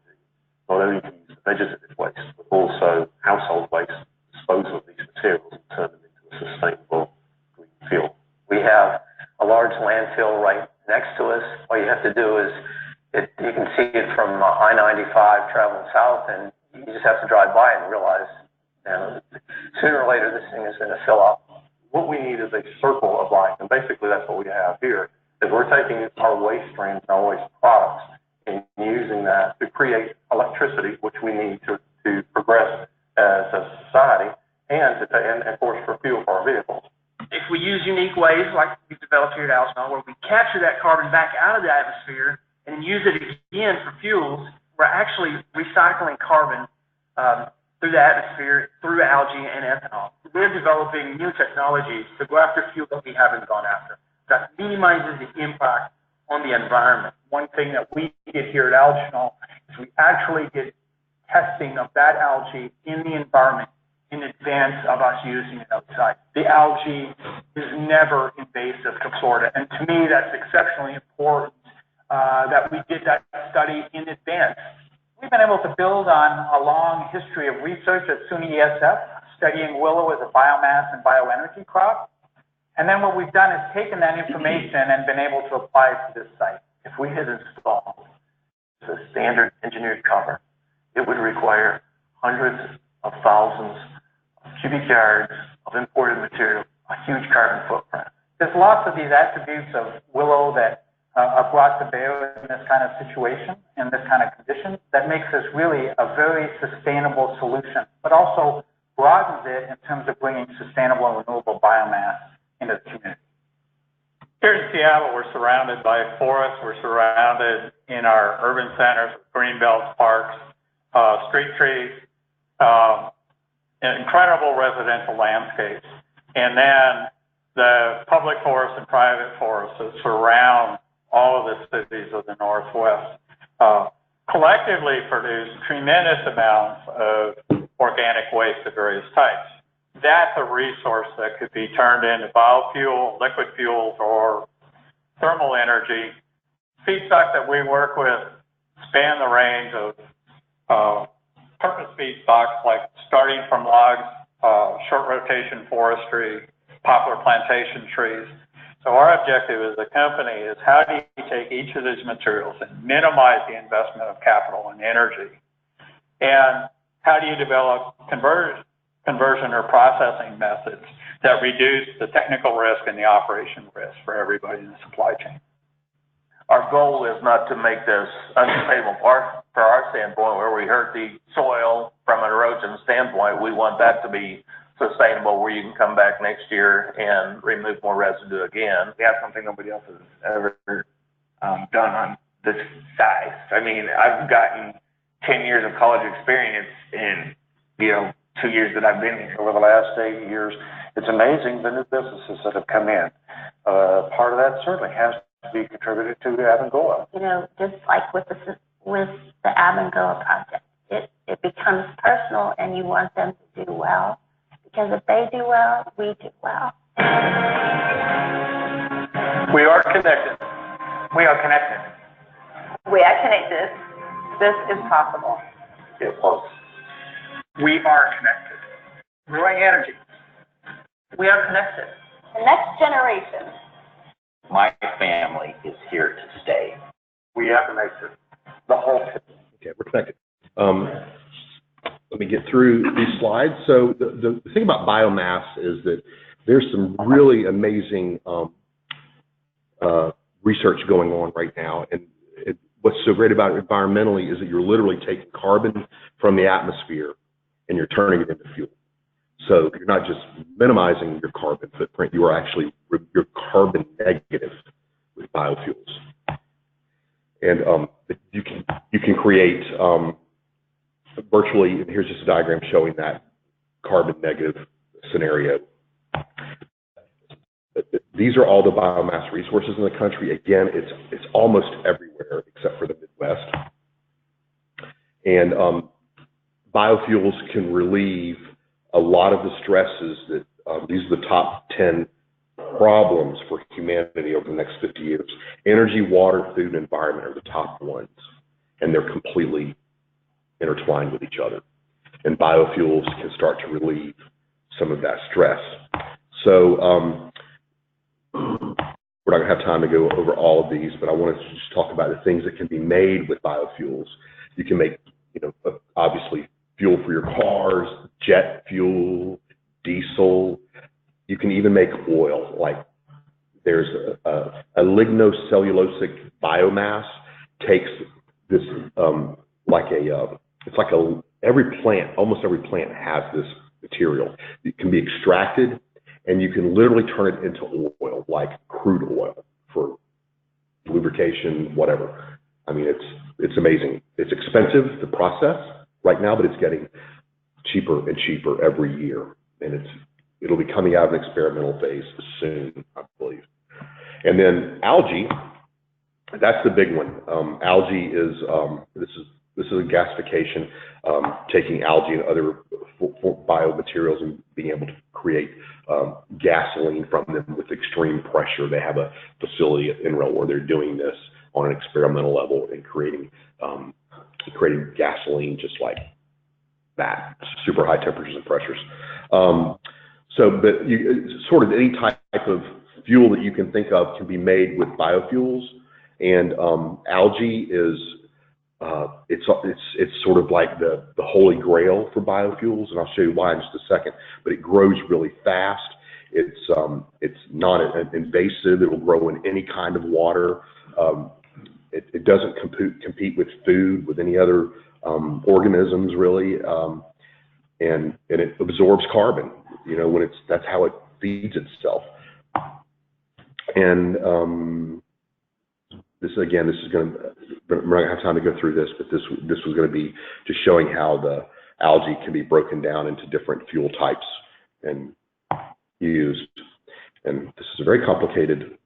not only to use vegetative waste, but also household waste, dispose of these materials and turn them into a sustainable green fuel. We have a large landfill right next to us. All you have to do is, you can see it from I-95 traveling south, and you just have to drive by and realize, sooner or later this thing is going to fill up. What we need is a circle of life, and basically that's what we have here, is we're taking our waste streams and our waste products and using that to create electricity, which we need to progress as a society, and of course for fuel for our vehicles. If we use unique ways like we've developed here at Alston, where we capture that carbon back out of the atmosphere and use it again for fuels, we're actually recycling carbon through the atmosphere, through algae and ethanol. We're developing new technologies to go after fuel that we haven't gone after. That minimizes the impact on the environment. One thing that we did here at Alston is we actually did testing of that algae in the environment in advance of us using it outside. The algae is never invasive to Florida, and to me that's exceptionally important that we did that study in advance. We've been able to build on a long history of research at SUNY ESF, studying willow as a biomass and bioenergy crop. And then what we've done is taken that information and been able to apply it to this site. If we had installed a standard engineered cover, it would require hundreds of thousands of cubic yards of imported material, a huge carbon footprint. There's lots of these attributes of willow that are brought to bear in this kind of situation, in this kind of condition, that makes this really a very sustainable solution, but also broadens it in terms of bringing sustainable and renewable biomass into the community. Here in Seattle, we're surrounded by forests. We're surrounded in our urban centers, green belts, parks, street trees, incredible residential landscapes. And then the public forests and private forests that surround all of the cities of the Northwest collectively produce tremendous amounts of organic waste of various types. That's a resource that could be turned into biofuel, liquid fuels, or thermal energy. Feedstock that we work with span the range of purpose feedstocks, like starting from logs, short rotation forestry, poplar plantation trees. So our objective as a company is how do you take each of these materials and minimize the investment of capital and energy? And how do you develop conversion or processing methods that reduce the technical risk and the operation risk for everybody in the supply chain? Our goal is not to make this unsustainable for our standpoint, where we hurt the soil from an erosion standpoint. We want that to be sustainable, where you can come back next year and remove more residue again. We have something nobody else has ever done on this size. I mean, I've gotten 10 years of college experience in, 2 years that I've been here. Over the last 8 years, it's amazing the new businesses that have come in. Part of that certainly has to be contributed to Abengoa. Just like with the Abengoa project, it becomes personal, and you want them to do well. Because if they do well, we do well. We are connected. We are connected. We are connected. This is possible. It was. We are connected. growing energy. We are connected. The next generation. My family is here to stay. We have to make sure the whole picture. Okay, we're connected. Let me get through these slides. So the thing about biomass is that there's some really amazing research going on right now. And what's so great about it environmentally is that you're literally taking carbon from the atmosphere and you're turning it into fuel. So you're not just minimizing your carbon footprint, you are actually, you're carbon negative with biofuels. And you can create virtually, and here's just a diagram showing that carbon negative scenario. These are all the biomass resources in the country. Again, it's almost everywhere except for the Midwest. And biofuels can relieve a lot of the stresses that these are the top 10 problems for humanity over the next 50 years. Energy, water, food, and environment are the top ones, and they're completely intertwined with each other. And biofuels can start to relieve some of that stress. So we're not going to have time to go over all of these, but I wanted to just talk about the things that can be made with biofuels. You can make, obviously fuel for your cars, jet fuel, diesel. You can even make oil. Like there's a lignocellulosic biomass takes this every plant, almost every plant has this material. It can be extracted and you can literally turn it into oil, like crude oil for lubrication, whatever. I mean, it's amazing. It's expensive, the process right now, but it's getting cheaper and cheaper every year. And it'll be coming out of an experimental phase soon, I believe. And then algae, that's the big one. Algae is, this is a gasification, taking algae and other biomaterials and being able to create gasoline from them with extreme pressure. They have a facility at NREL where they're doing this on an experimental level and creating gasoline just like that, super high temperatures and pressures. But sort of any type of fuel that you can think of can be made with biofuels, and algae is it's sort of like the holy grail for biofuels, and I'll show you why in just a second. But it grows really fast. It's not invasive. It will grow in any kind of water. It doesn't compete with food, with any other organisms really, and it absorbs carbon. That's how it feeds itself. And we're not going to have time to go through this, but this was going to be just showing how the algae can be broken down into different fuel types and used. And this is a very complicated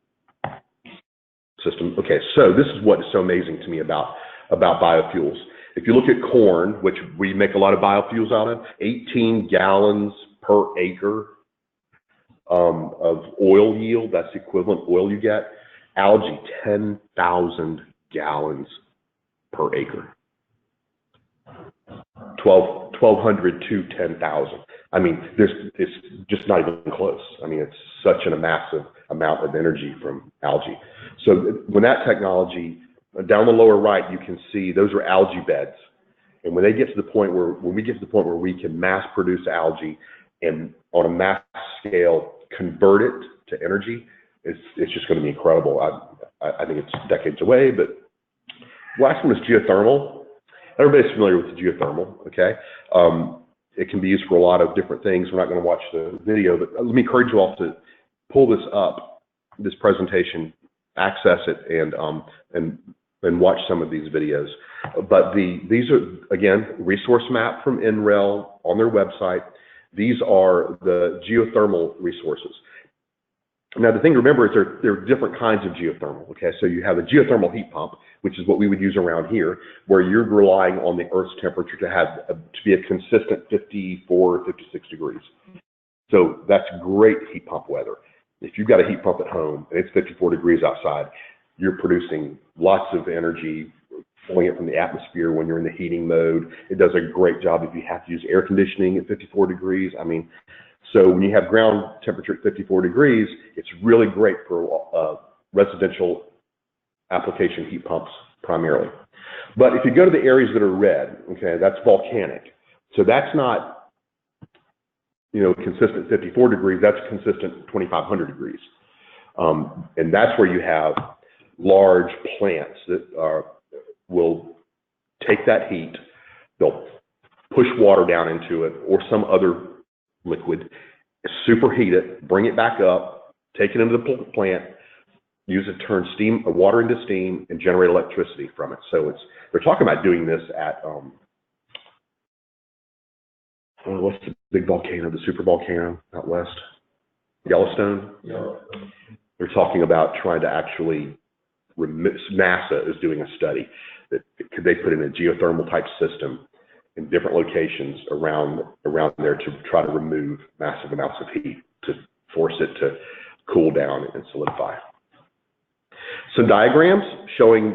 system. Okay, so this is what is so amazing to me about biofuels. If you look at corn, which we make a lot of biofuels out of, 18 gallons per acre of oil yield, that's the equivalent oil you get. Algae, 10,000 gallons per acre. 1,200 to 10,000. I mean, it's just not even close. I mean, it's such a massive amount of energy from algae. So when that technology, down the lower right, you can see those are algae beds. And when we get to the point where we can mass produce algae and on a mass scale convert it to energy, it's just going to be incredible. I think it's decades away, but the last one is geothermal. Everybody's familiar with the geothermal, okay? It can be used for a lot of different things. We're not going to watch the video, but let me encourage you all to pull this up, this presentation, access it, and watch some of these videos. But these are, again, resource map from NREL on their website. These are the geothermal resources. Now, the thing to remember is there are different kinds of geothermal, okay? So you have a geothermal heat pump, which is what we would use around here, where you're relying on the Earth's temperature to be a consistent 54, 56 degrees. So that's great heat pump weather. If you've got a heat pump at home and it's 54 degrees outside, you're producing lots of energy pulling it from the atmosphere when you're in the heating mode. It does a great job if you have to use air conditioning at 54 degrees. I mean, so when you have ground temperature at 54 degrees, it's really great for residential application heat pumps primarily. But if you go to the areas that are red, okay, that's volcanic. So that's not, consistent 54 degrees, that's consistent 2,500 degrees. And that's where you have large plants that will take that heat, they'll push water down into it or some other liquid, superheat it, bring it back up, take it into the plant, use it to turn water into steam and generate electricity from it. So they're talking about doing this at, what's the big volcano, the super volcano out west? Yellowstone? They're talking about trying to actually, NASA is doing a study that could they put in a geothermal type system in different locations around there to try to remove massive amounts of heat, to force it to cool down and solidify. Some diagrams showing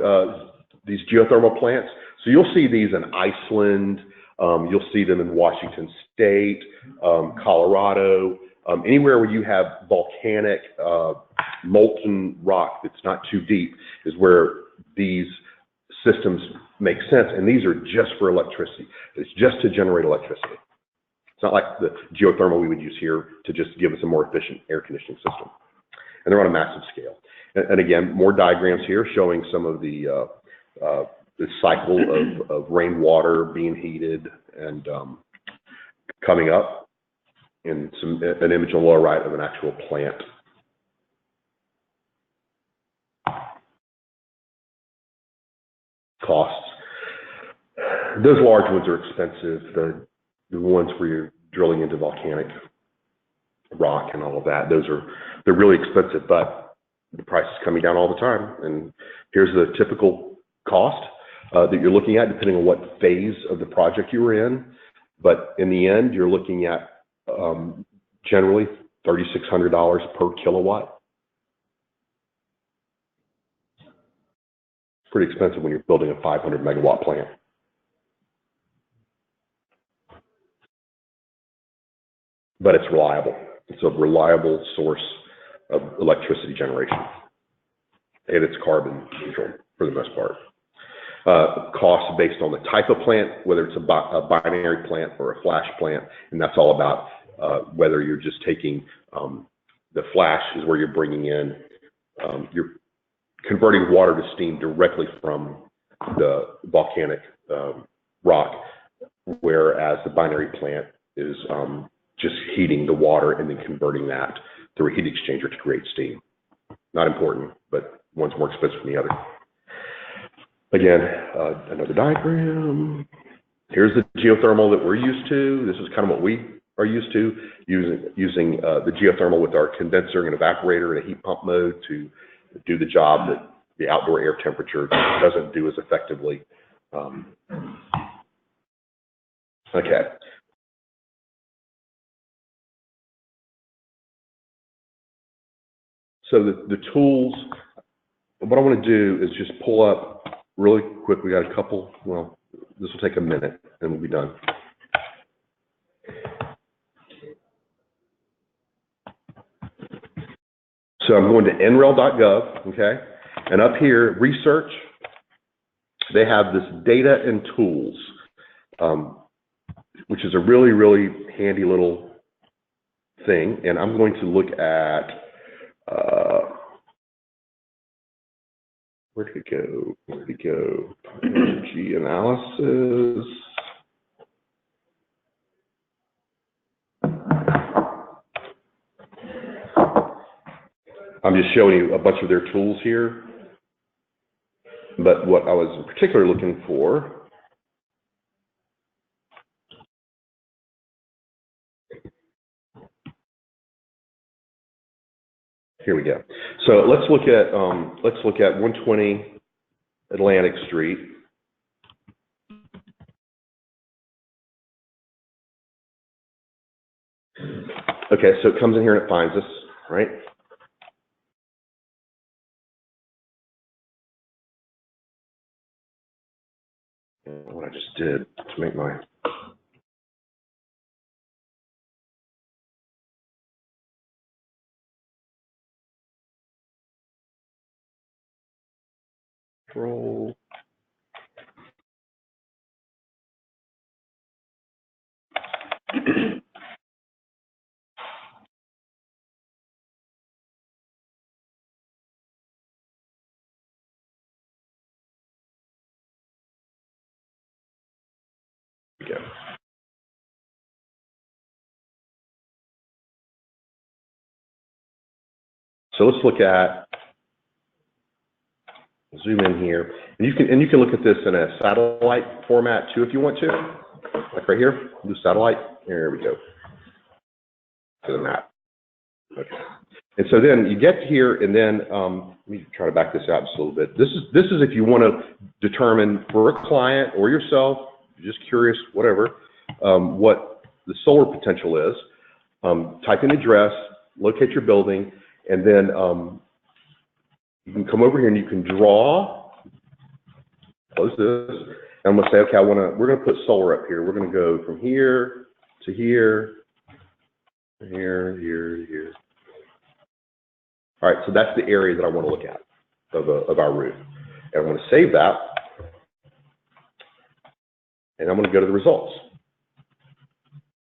these geothermal plants. So you'll see these in Iceland, you'll see them in Washington State, Colorado, anywhere where you have volcanic molten rock that's not too deep is where these systems make sense, and these are just for electricity. It's just to generate electricity. It's not like the geothermal we would use here to just give us a more efficient air conditioning system. And they're on a massive scale. And again, more diagrams here showing some of the cycle of rainwater being heated and coming up, and an image on the lower right of an actual plant. Costs. Those large ones are expensive. The ones where you're drilling into volcanic rock and all of that, they're really expensive, but the price is coming down all the time. And here's the typical cost that you're looking at, depending on what phase of the project you were in. But in the end, you're looking at generally $3,600 per kilowatt. It's pretty expensive when you're building a 500 megawatt plant. But it's reliable. It's a reliable source of electricity generation. And it's carbon neutral for the most part. Costs based on the type of plant, whether it's a binary plant or a flash plant, and that's all about whether you're just taking the flash is where you're bringing in, you're converting water to steam directly from the volcanic rock, whereas the binary plant is just heating the water and then converting that through a heat exchanger to create steam. Not important, but one's more expensive than the other. Again, another diagram. Here's the geothermal that we're used to. This is kind of what we are used to, using the geothermal with our condenser and evaporator in a heat pump mode to do the job that the outdoor air temperature doesn't do as effectively. Okay. So the tools, what I want to do is just pull up really quick. We got a couple, well, this will take a minute and we'll be done. So I'm going to nrel.gov, okay? And up here, research, they have this data and tools, which is a really, really handy little thing. And I'm going to look at, where did it go? Where did it go? Energy analysis. I'm just showing you a bunch of their tools here. But what I was in particular looking for here we go. So let's look at 120 Atlantic Street. Okay, so it comes in here and it finds us, right? what I just did to make my control. Go. So let's look at, zoom in here, and you can look at this in a satellite format too if you want to, like right here, do satellite. There we go. To the map. Okay. And so then you get here, and then let me try to back this out just a little bit. This is if you want to determine for a client or yourself, just curious, whatever, what the solar potential is. Type in address, locate your building, and then you can come over here and you can draw. Close this. And I'm going to say, okay, we're going to put solar up here. We're going to go from here to here, here, here, here. All right, so that's the area that I want to look at of our roof. And I'm going to save that. And I'm going to go to the results.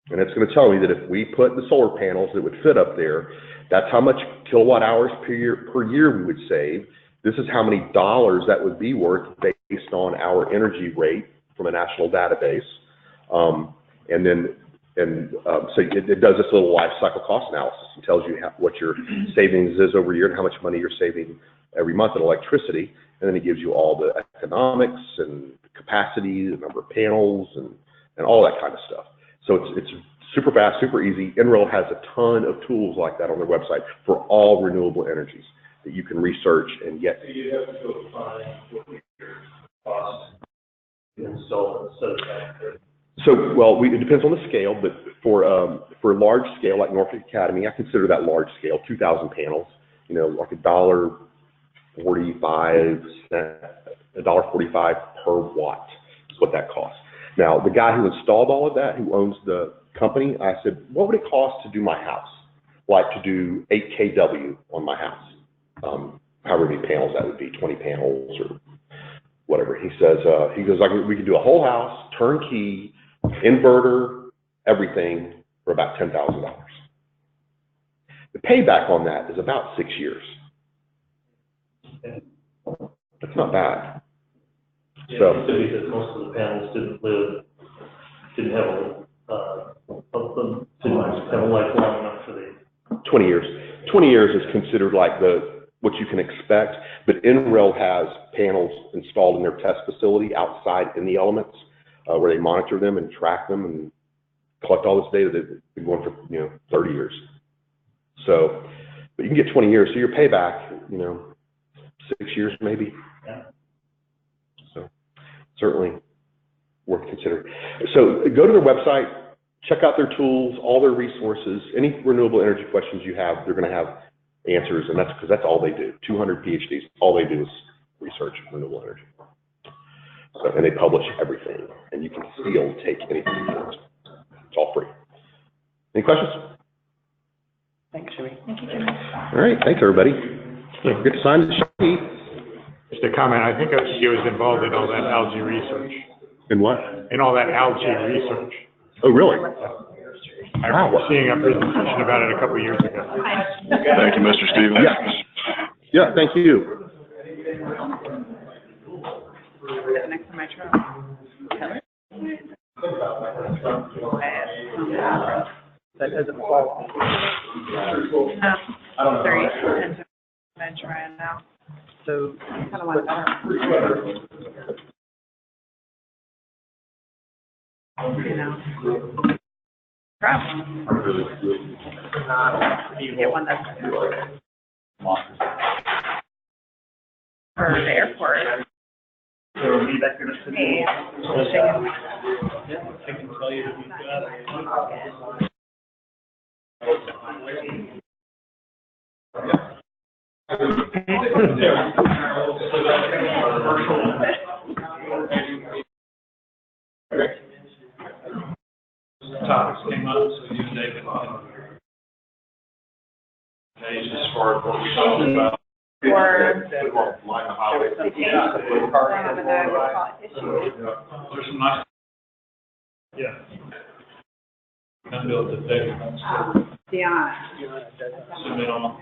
And it's going to tell me that if we put the solar panels that would fit up there, that's how much kilowatt hours per year we would save. This is how many dollars that would be worth based on our energy rate from a national database. So it does this little life cycle cost analysis and tells you what your savings is over a year and how much money you're saving every month in electricity. And then it gives you all the economics and capacity, the number of panels, and all that kind of stuff. So it's super fast, super easy. NREL has a ton of tools like that on their website for all renewable energies that you can research and get. So you have to go find what your cost to install it, set it back there. So, well, it depends on the scale, but for large scale, like Norfolk Academy, I consider that large scale, 2,000 panels, like $1.45 per watt is what that costs. Now, the guy who installed all of that, who owns the company, I said, what would it cost to do my house? Like to do 8 kW on my house, however many panels that would be, 20 panels or whatever. He says, he goes, we could do a whole house, turnkey, inverter, everything for about $10,000. The payback on that is about 6 years. That's not bad. Yeah, So because most of the panels didn't have a life long enough for the 20 years. 20 years is considered like what you can expect, but NREL has panels installed in their test facility outside in the elements where they monitor them and track them and collect all this data that's been going for 30 years. So, but you can get 20 years. So your payback, 6 years maybe. Yeah. So certainly worth considering. So go to their website, check out their tools, all their resources. Any renewable energy questions you have, they're going to have answers, and that's because that's all they do. 200 PhDs, all they do is research renewable energy. So, and they publish everything, and you can still take anything you want. It's all free. Any questions? Thanks, Jimmy. Thank you, Jimmy. All right, thanks everybody. Don't forget to sign the sheet. Just a comment, I think he was involved in all that algae research. In what? In all that algae research. Oh, really? I remember seeing a presentation about it a couple of years ago. Thank you, Mr. Stevens. Yeah, thank you. Next to my truck. That doesn't fall off. Sorry, I'm trying now. So I kind of want to. Problem. Get one that's for the airport. Hey, I can tell you that we've got Topics came up, so you and David on page as far as what we talked about. Or Line of highway. There's some nice. Yeah. Kind of build the data. Deanna. Submit on.